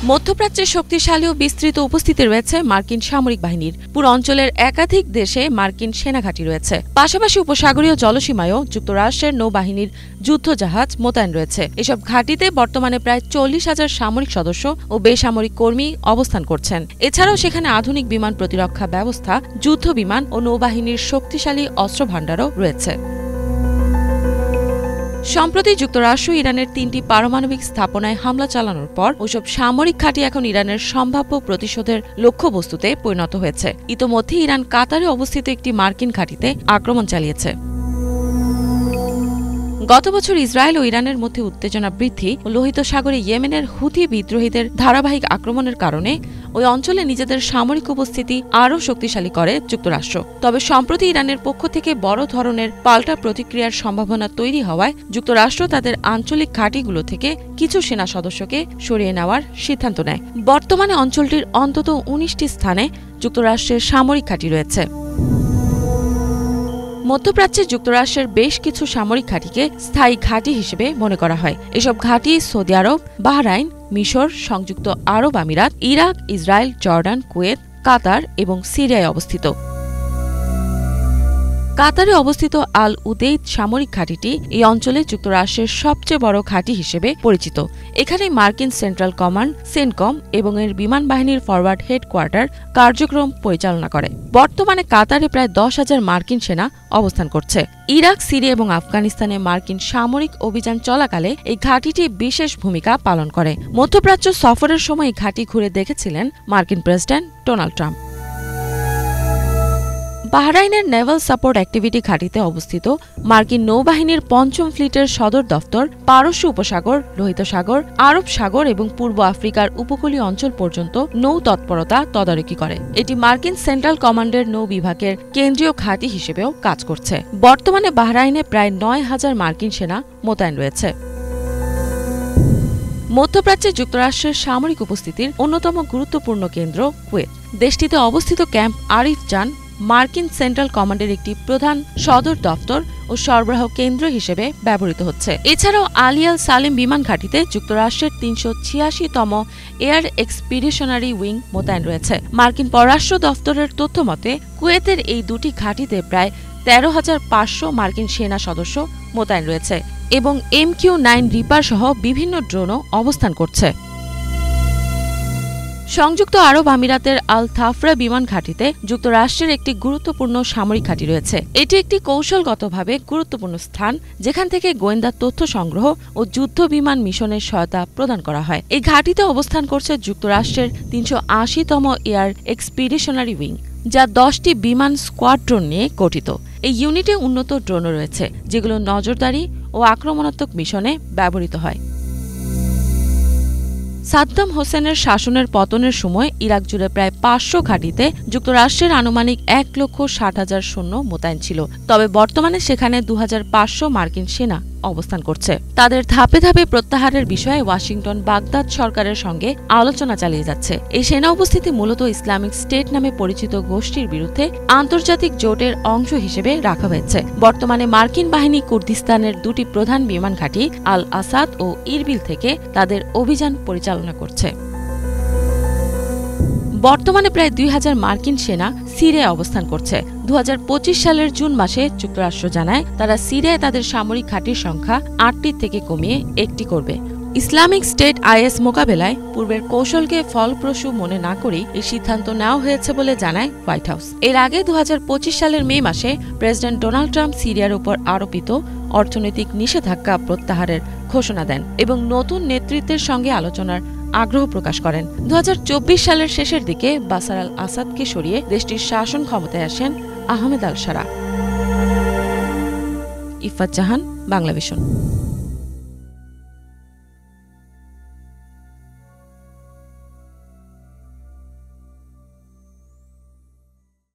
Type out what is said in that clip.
মধ্যপ্রাচ্যে শক্তিশালী ও বিস্তৃত উপস্থিতি রয়েছে মার্কিন সামরিক বাহিনীর। পুরো অঞ্চলের একাধিক দেশে মার্কিন সেনাঘাঁটি রয়েছে। পাশাপাশি উপসাগরীয় জলসীমায়ও যুক্তরাষ্ট্রের নৌবাহিনীর যুদ্ধজাহাজ মোতায়েন রয়েছে। এসব ঘাঁটিতে বর্তমানে প্রায় 40,000 সামরিক সদস্য ও বেসামরিক কর্মী অবস্থান করছেন। এছাড়াও সেখানে আধুনিক বিমান প্রতিরক্ষা ব্যবস্থা, যুদ্ধ বিমান ও নৌবাহিনীর শক্তিশালী অস্ত্রভাণ্ডারও রয়েছে। সম্প্রতি যুক্তরাষ্ট্র ইরানের 3টি পারমাণবিক স্থাপনায় হামলা চালানোর পর ওসব সামরিক ঘাঁটি এখন ইরানের সম্ভাব্য প্রতিশোধের লক্ষ্যবস্তুতে পরিণত হয়েছে। ইতোমধ্যে ইরান কাতারে অবস্থিত একটি মার্কিন ঘাঁটিতে আক্রমণ চালিয়েছে। গত বছর ইসরায়েল ও ইরানের মধ্যে উত্তেজনা বৃদ্ধি ও লোহিত সাগরে ইয়েমেনের হুথি বিদ্রোহীদের ধারাবাহিক আক্রমণের কারণে ওই অঞ্চলে নিজেদের সামরিক উপস্থিতি আরও শক্তিশালী করে যুক্তরাষ্ট্র। তবে সম্প্রতি ইরানের পক্ষ থেকে বড় ধরনের পাল্টা প্রতিক্রিয়ার সম্ভাবনা তৈরি হওয়ায় যুক্তরাষ্ট্র তাদের আঞ্চলিক ঘাঁটিগুলো থেকে কিছু সেনা সদস্যকে সরিয়ে নেওয়ার সিদ্ধান্ত নেয়। বর্তমানে অঞ্চলটির অন্তত 19টি স্থানে যুক্তরাষ্ট্রের সামরিক ঘাঁটি রয়েছে। মধ্যপ্রাচ্যে যুক্তরাষ্ট্রের বেশ কিছু সামরিক ঘাঁটিকে স্থায়ী ঘাঁটি হিসেবে মনে করা হয়। এসব ঘাঁটি সৌদি আরব, বাহরাইন, মিশর, সংযুক্ত আরব আমিরাত, ইরাক, ইসরায়েল, জর্ডান, কুয়েত, কাতার এবং সিরিয়ায় অবস্থিত। কাতারে অবস্থিত আল উদেইদ সামরিক ঘাঁটিটি এই অঞ্চলে যুক্তরাষ্ট্রের সবচেয়ে বড় ঘাঁটি হিসেবে পরিচিত। এখানে মার্কিন সেন্ট্রাল কমান্ড, সেনকম এবং এর বিমান বাহিনীর ফরওয়ার্ড হেডকোয়ার্টার কার্যক্রম পরিচালনা করে। বর্তমানে কাতারে প্রায় 10,000 মার্কিন সেনা অবস্থান করছে। ইরাক, সিরিয়া এবং আফগানিস্তানে মার্কিন সামরিক অভিযান চলাকালে এই ঘাঁটিটি বিশেষ ভূমিকা পালন করে। মধ্যপ্রাচ্য সফরের সময় এই ঘাঁটি ঘুরে দেখেছিলেন মার্কিন প্রেসিডেন্ট ডোনাল্ড ট্রাম্প। বাহরাইনের নেভাল সাপোর্ট অ্যাক্টিভিটি ঘাঁটিতে অবস্থিত মার্কিন নৌবাহিনীর 5ম ফ্লিটের সদর দফতর পারস্য উপসাগর, লোহিত সাগর, আরব সাগর এবং পূর্ব আফ্রিকার উপকূলীয় অঞ্চল পর্যন্ত নৌ তৎপরতা তদারকি করে। এটি মার্কিন সেন্ট্রাল কমান্ডের নৌ বিভাগের কেন্দ্রীয় ঘাঁটি হিসেবেও কাজ করছে। বর্তমানে বাহরাইনে প্রায় 9,000 মার্কিন সেনা মোতায়েন রয়েছে। মধ্যপ্রাচ্যে যুক্তরাষ্ট্রের সামরিক উপস্থিতির অন্যতম গুরুত্বপূর্ণ কেন্দ্র কুয়েত। দেশটিতে অবস্থিত ক্যাম্প আরিফ জান মার্কিন সেন্ট্রাল কমান্ডের একটি প্রধান সদর দফতর ও সরবরাহ কেন্দ্র হিসেবে ব্যবহৃত হচ্ছে। এছাড়াও আলী আল সালেম বিমান ঘাঁটিতে যুক্তরাষ্ট্রের 386তম এয়ার এক্সপিডিশনারি উইং মোতায়েন রয়েছে। মার্কিন পররাষ্ট্র দফতরের তথ্য মতে কুয়েতের এই দুটি ঘাঁটিতে প্রায় 13,500 মার্কিন সেনা সদস্য মোতায়েন রয়েছে এবং MQ-9 রিপার সহ বিভিন্ন ড্রোনও অবস্থান করছে। সংযুক্ত আরব আমিরাতের আল থাফরা বিমান ঘাঁটিতে যুক্তরাষ্ট্রের একটি গুরুত্বপূর্ণ সামরিক ঘাঁটি রয়েছে। এটি একটি কৌশলগতভাবে গুরুত্বপূর্ণ স্থান, যেখান থেকে গোয়েন্দা তথ্য সংগ্রহ ও যুদ্ধ বিমান মিশনের সহায়তা প্রদান করা হয়। এই ঘাঁটিতে অবস্থান করছে যুক্তরাষ্ট্রের 380তম এয়ার এক্সপিডিশনারি উইং, যা 10টি বিমান স্কোয়াড্রন নিয়ে গঠিত। এই ইউনিটে উন্নত ড্রোনও রয়েছে, যেগুলো নজরদারি ও আক্রমণাত্মক মিশনে ব্যবহৃত হয়। সাদ্দাম হোসেনের শাসনের পতনের সময় ইরাক জুড়ে প্রায় 500 ঘাঁটিতে যুক্তরাষ্ট্রের আনুমানিক 1,60,000 সৈন্য মোতায়েন ছিল। তবে বর্তমানে সেখানে 2,500 মার্কিন সেনা অবস্থান করছে। তাদের ধাপে ধাপে প্রত্যাহারের বিষয়ে ওয়াশিংটন বাগদাদ সরকারের সঙ্গে আলোচনা চালিয়ে যাচ্ছে। এই সেনা উপস্থিতি মূলত ইসলামিক স্টেট নামে পরিচিত গোষ্ঠীর বিরুদ্ধে আন্তর্জাতিক জোটের অংশ হিসেবে রাখা হয়েছে। বর্তমানে মার্কিন বাহিনী কুর্দিস্তানের 2টি প্রধান বিমান ঘাঁটি আল আসাদ ও ইরবিল থেকে তাদের অভিযান পরিচালনা করছে। বর্তমানে প্রায় 2,000 মার্কিন সেনা সিরিয়ায় অবস্থান করছে। 2025 সালের জুন মাসে যুক্তরাষ্ট্র জানায় তারা সিরিয়ায় তাদের সামরিক ঘাঁটির সংখ্যা 8টি থেকে কমিয়ে 1টি করবে। ইসলামিক স্টেট IS মোকাবেলায় পূর্বের কৌশলকে ফলপ্রসূ মনে না করেই এই সিদ্ধান্ত নেওয়া হয়েছে বলে জানায় হোয়াইট হাউস। এর আগে 2025 সালের মে মাসে প্রেসিডেন্ট ডোনাল্ড ট্রাম্প সিরিয়ার উপর আরোপিত অর্থনৈতিক নিষেধাজ্ঞা প্রত্যাহারের ঘোষণা দেন এবং নতুন নেতৃত্বের সঙ্গে আলোচনার আগ্রহ প্রকাশ করেন। 2024 সালের শেষের দিকে বাশার আল আসাদকে সরিয়ে দেশটির শাসন ক্ষমতায় আসেন আহমেদ আল শারা। ইফাত জাহান, বাংলাভিশন।